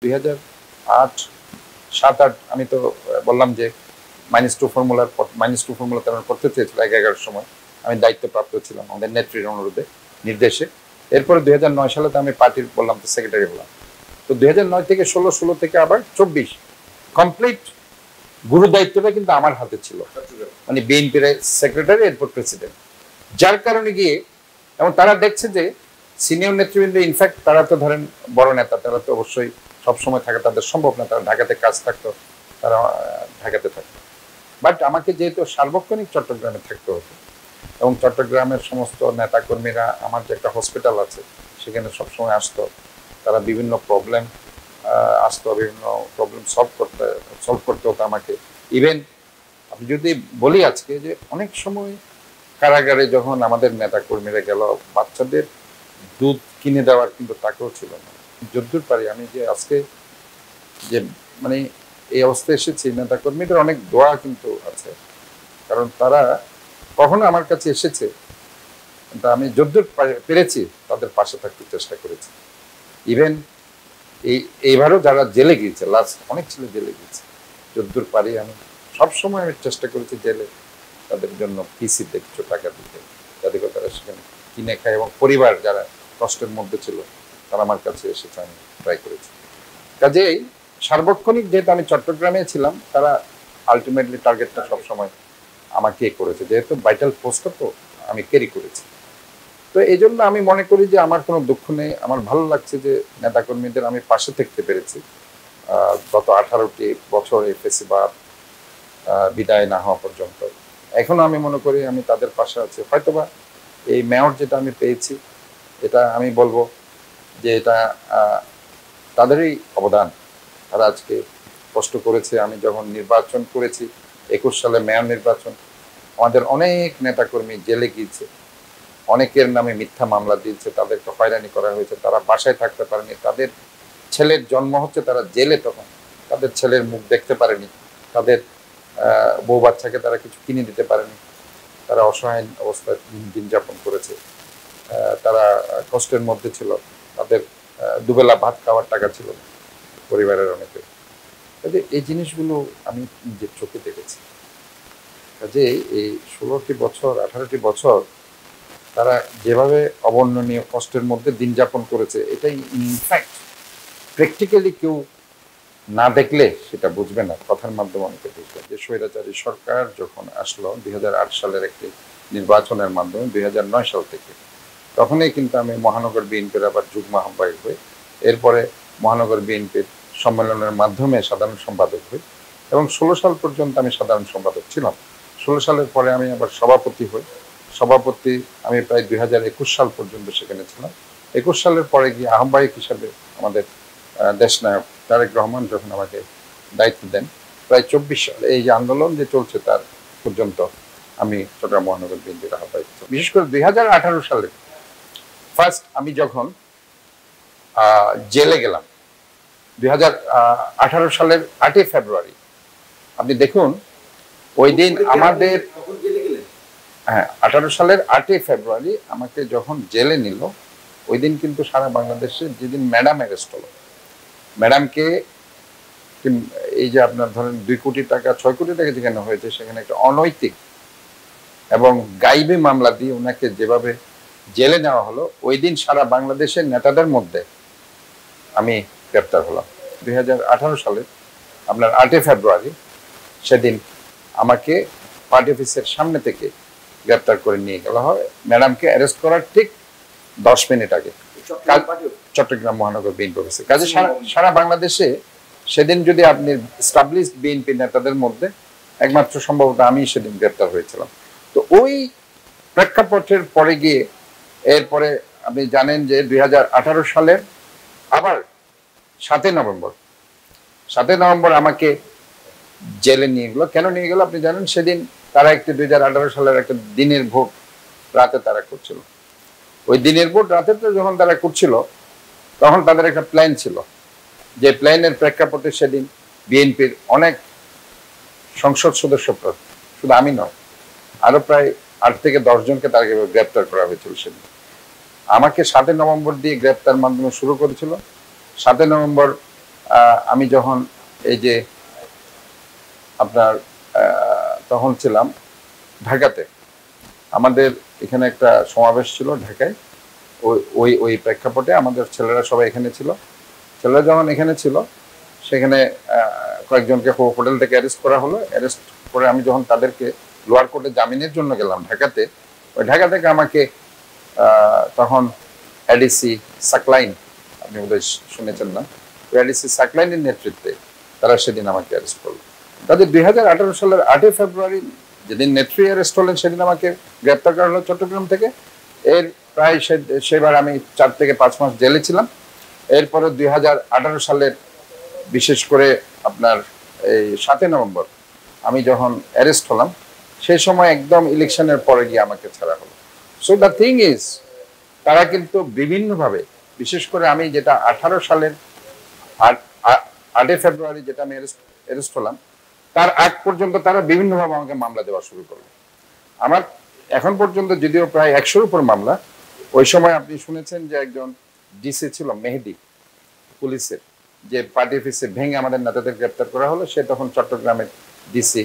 2008 7-8 আমি তো বললাম যে -2 ফর্মুলার -2 ফর্মুলা তেমন করতে চেয়েছিল 11 সময় আমি দায়িত্বপ্রাপ্ত ছিলাম আমাদের নেত্রীর অনুরোধে নির্দেশে। এরপরে 2009 সালে তো আমি পার্টির বললাম তো সেক্রেটারি হলাম। তো 2009 থেকে 16 থেকে আবার 24 কমপ্লিট গুরু দায়িত্বটা কিন্তু আমার হাতে ছিল, মানে বিএনপির সেক্রেটারি এরপর প্রেসিডেন্ট। যার কারণে গিয়ে এবং তারা দেখছে যে সিনিয়র নেতৃবৃন্দ ইনফ্যাক্ট তারা তো ধরেন বড় নেতা, তারা তো অবশ্যই সবসময় থাকা তাদের সম্ভব না, তারা ঢাকাতে কাজ থাকতো, তারা ঢাকাতে থাকতো। বাট আমাকে যেহেতু সার্বক্ষণিক চট্টগ্রামে থাকতে হতো এবং চট্টগ্রামের সমস্ত নেতাকর্মীরা, আমার যে একটা হসপিটাল আছে সেখানে সবসময় আসতো, তারা বিভিন্ন প্রবলেম আসতো, বিভিন্ন প্রবলেম সলভ করতে হতো আমাকে। ইভেন আমি যদি বলি আজকে যে অনেক সময় কারাগারে যখন আমাদের নেতাকর্মীরা গেল, বাচ্চাদের দুধ কিনে দেওয়ার কিন্তু টাকাও ছিল না। যদ্দূর পারি আমি যে আজকে যে মানে এই অবস্থায় এসেছি, নেতাকর্মীদের অনেক দোয়া কিন্তু আছে, কারণ তারা কখনো আমার কাছে এসেছে, কিন্তু আমি যদ্দূর পেরেছি তাদের পাশে থাকতে চেষ্টা করেছি। ইভেন এইবারও যারা জেলে গিয়েছে, লাস্ট অনেক ছেলে জেলে গিয়েছে, যদ্দূর পারি আমি সবসময় আমি চেষ্টা করেছি জেলে তাদের জন্য পিসিতে কিছু টাকা দিতে, যাতে করে তারা সেখানে কিনে খায়, এবং পরিবার যারা কষ্টের মধ্যে ছিল তারা আমার কাছে এসেছে, আমি ট্রাই করেছি। কাজেই সার্বক্ষণিক যেহেতু আমি চট্টগ্রামে ছিলাম, তারা আলটিমেটলি টার্গেটটা সবসময় আমাকে করেছে, যেহেতু ভাইটাল পোস্টটা তো আমি ক্যারি করেছি। তো এই জন্য আমি মনে করি যে আমার কোনো দুঃখ নেই, আমার ভালো লাগছে যে নেতাকর্মীদের আমি পাশে থাকতে পেরেছি গত 18টি বছর এই ফেসিবাদ বিদায় না হওয়া পর্যন্ত। এখনো আমি মনে করি আমি তাদের পাশে আছি। হয়তোবা এই মেয়র যেটা আমি পেয়েছি, এটা আমি বলবো যে এটা তাদেরই অবদান, তারা আজকে কষ্ট করেছে। আমি যখন নির্বাচন করেছি 21 সালে মেয়র নির্বাচন, আমাদের অনেক নেতাকর্মী জেলে গিয়েছে, অনেকের নামে মিথ্যা মামলা দিয়েছে, তাদেরকে হয়রানি করা হয়েছে, তারা বাসায় থাকতে পারেনি, তাদের ছেলের জন্ম হচ্ছে তারা জেলে, তখন তাদের ছেলের মুখ দেখতে পারেনি, তাদের বউ বাচ্চাকে তারা কিছু কিনে দিতে পারেনি, তারা অসহায় অবস্থায় দিন যাপন করেছে, তারা কষ্টের মধ্যে ছিল, তাদের দুবেলা ভাত খাওয়ার টাকা ছিল পরিবারের অনেকে। কাজে এই জিনিসগুলো আমি নিজের চোখে দেখেছি। কাজে এই 16টি বছর 18টি বছর তারা যেভাবে অবর্ণনীয় কষ্টের মধ্যে দিন যাপন করেছে, এটাই ইনফ্যাক্ট প্র্যাকটিক্যালি কেউ না দেখলে সেটা বুঝবে না, কথার মাধ্যমে অনেকে বুঝবে। যে স্বৈরাচারী সরকার যখন আসলো 2008 সালের একটি নির্বাচনের মাধ্যমে 2009 সাল থেকে, তখনই কিন্তু আমি মহানগর বিএনপির আবার যুগ্ম আহ্বায়ক হই, এরপরে মহানগর বিএনপির সম্মেলনের মাধ্যমে সাধারণ সম্পাদক হই, এবং 16 সাল পর্যন্ত আমি সাধারণ সম্পাদক ছিলাম। 16 সালের পরে আমি আবার সভাপতি হই, সভাপতি আমি প্রায় 2021 সাল পর্যন্ত সেখানে ছিলাম। 21 সালের পরে গিয়ে আহ্বায়ক হিসাবে আমাদের দেশনায়ক তারেক রহমান যখন আমাকে দায়িত্ব দেন, প্রায় 24 সাল এই যে আন্দোলন যে চলছে তার পর্যন্ত আমি চট্টগ্রাম মহানগর বিএনপির আহ্বায়ক। বিশেষ করে 2018 সালে ফার্স্ট আমি যখন জেলে গেলাম, 2018 সালের 8 ফেব্রুয়ারি, আপনি দেখুন ওই দিন আমাদের, হ্যাঁ 18 সালের 8 ফেব্রুয়ারি আমাকে যখন জেলে নিল, ওই দিন কিন্তু সারা বাংলাদেশে যেদিন ম্যাডাম অ্যারেস্ট হলো, ম্যাডামকে এই যে আপনার ধরেন 2 কোটি টাকা 6 কোটি টাকা যেখানে হয়েছে, সেখানে একটা অনৈতিক এবং গাইবে মামলা দিয়ে ওনাকে যেভাবে জেলে নেওয়া হলো, ওই দিন সারা বাংলাদেশের নেতাদের মধ্যে আমি গ্রেপ্তার হলাম। 2018 সালে আপনার 8 ফেব্রুয়ারি সেদিন আমাকে পার্টি অফিসের সামনে থেকে গ্রেপ্তার করে নিয়ে গেল হয়, ম্যাডামকে অ্যারেস্ট করার ঠিক 10 মিনিট আগে, চট্টগ্রাম মহানগর বিএনপি অফিসে। কাজে সারা বাংলাদেশে সেদিন যদি আপনি এস্টাবলিশড বিএনপি নেতাদের মধ্যে একমাত্র সম্ভবত আমি সেদিন গ্রেপ্তার হয়েছিলাম। তো ওই প্রেক্ষাপটের পরে গিয়ে এরপরে আপনি জানেন যে 2018 সালের আবার 7 নভেম্বর আমাকে জেলে নিয়ে গেল। কেন নিয়ে গেল আপনি জানেন? সেদিন তারা একটি 2018 সালের একটা দিনের ভোট রাতে তারা করছিল। ওই দিনের ভোট রাতে যখন তারা করছিল, তখন তাদের একটা প্ল্যান ছিল, যে প্ল্যানের প্রেক্ষাপটে সেদিন বিএনপির অনেক সংসদ সদস্য, শুধু আমি নয়, আরো প্রায় 8 থেকে 10 জনকে তারা গ্রেপ্তার করা হয়েছিল। সেদিন আমাকে 7 নভেম্বর দিয়ে গ্রেপ্তার মাধ্যমে শুরু করেছিল। 7 নভেম্বর আমি যখন এই যে আপনার তখন ছিলাম ঢাকাতে, আমাদের এখানে একটা সমাবেশ ছিল ঢাকায়, ওই ওই ওই প্রেক্ষাপটে আমাদের ছেলেরা সবাই এখানে ছিল। ছেলেরা যখন এখানে ছিল সেখানে কয়েকজনকে হোটেল থেকে অ্যারেস্ট করা হলো। অ্যারেস্ট করে আমি যখন তাদেরকে লোয়ার কোর্টে জামিনের জন্য গেলাম ঢাকাতে, ওই ঢাকা থেকে আমাকে তখন এডিসি সাকলাইন, আপনি বোধহয় শুনেছেন না, ওই এডিসি সাকলাইনের নেতৃত্বে তারা সেদিন আমাকে অ্যারেস্ট করলো। তাদের 2018 সালের 8 ফেব্রুয়ারি যেদিন নেত্রী অ্যারেস্ট হলেন সেদিন আমাকে গ্রেপ্তার করা হলো চট্টগ্রাম থেকে। এর প্রায় সেবার আমি 4 থেকে 5 মাস জেলে ছিলাম। এরপরে 2018 সালের বিশেষ করে আপনার এই 7 নভেম্বর আমি যখন অ্যারেস্ট হলাম, সেই সময় একদম ইলেকশনের পরে গিয়ে আমাকে ছাড়া হলো। সো দ্য থিং ইজ, তারা কিন্তু বিভিন্নভাবে, বিশেষ করে আমি যেটা 18 সালের 8 ফেব্রুয়ারি যেটা আমি অ্যারেস্ট হলাম, তার আগ পর্যন্ত তারা বিভিন্নভাবে আমাকে মামলা দেওয়া শুরু করলো। আমার এখন পর্যন্ত যদিও প্রায় 100-র উপর মামলা। ওই সময় আপনি শুনেছেন যে একজন ডিসি ছিল মেহেদি পুলিশের, যে পার্টি অফিসে ভেঙে আমাদের নেতাদের গ্রেপ্তার করা হলো, সে তখন চট্টগ্রামের ডিসি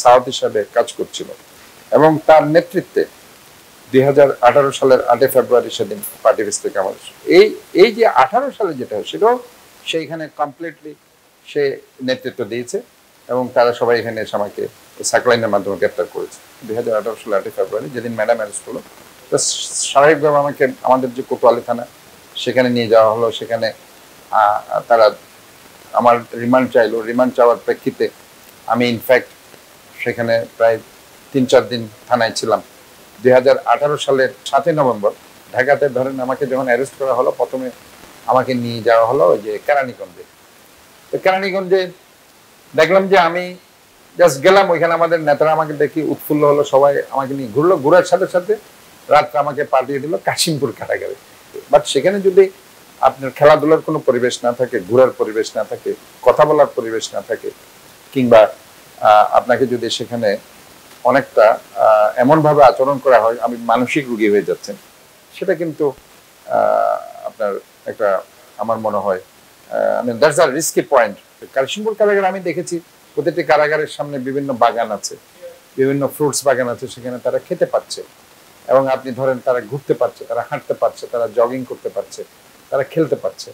সাউথ হিসাবে কাজ করছিল এবং তার নেতৃত্বে 2018 সালের 8 ফেব্রুয়ারি সেদিন পার্টি অফিস থেকে আমাদের এই যে 18 সালে যেটা হয় সেটাও সেইখানে কমপ্লিটলি সে নেতৃত্ব দিয়েছে এবং তারা সবাই এখানে এসে আমাকে সাকলাইনের মাধ্যমে গ্রেপ্তার করেছে 2018 সালের 8 ফেব্রুয়ারি যেদিন ম্যাডাম অ্যারেস্ট হলো। তো স্বাভাবিকভাবে আমাকে আমাদের যে কোতোয়ালি থানা সেখানে নিয়ে যাওয়া হলো। সেখানে তারা আমার রিমান্ড চাইলো। রিমান্ড চাওয়ার প্রেক্ষিতে আমি ইনফ্যাক্ট সেখানে প্রায় 3-4 দিন থানায় ছিলাম। 2018 সালের 7 নভেম্বর ঢাকাতে ধরেন আমাকে যখন অ্যারেস্ট করা হলো, প্রথমে আমাকে নিয়ে যাওয়া হলো ওই যে কেরানীগঞ্জে। তো কেরানীগঞ্জে দেখলাম যে আমি জাস্ট গেলাম, ওইখানে আমাদের নেতারা আমাকে দেখি উৎফুল্ল হলো, সবাই আমাকে নিয়ে ঘুরলো। ঘুরার সাথে সাথে রাত্রে আমাকে পাঠিয়ে দিল কাশিমপুর কারাগারে। বাট সেখানে যদি আপনার খেলাধুলার কোনো পরিবেশ না থাকে, ঘোরার পরিবেশ না থাকে, কথা বলার পরিবেশ না থাকে, কিংবা আপনাকে যদি সেখানে অনেকটা এমনভাবে আচরণ করা হয় আমি মানসিক রোগী হয়ে যাচ্ছেন, সেটা কিন্তু আপনার একটা আমার মনে হয় that's a risky point. Kashimpur কারাগারে আমি দেখেছি প্রতিটি কারাগারের সামনে বিভিন্ন বাগান আছে, বিভিন্ন ফ্রুটস বাগান আছে, সেখানে তারা খেতে পাচ্ছে এবং আপনি ধরেন তারা ঘুরতে পারছে, তারা হাঁটতে পারছে, তারা জগিং করতে পারছে, তারা খেলতে পারছে।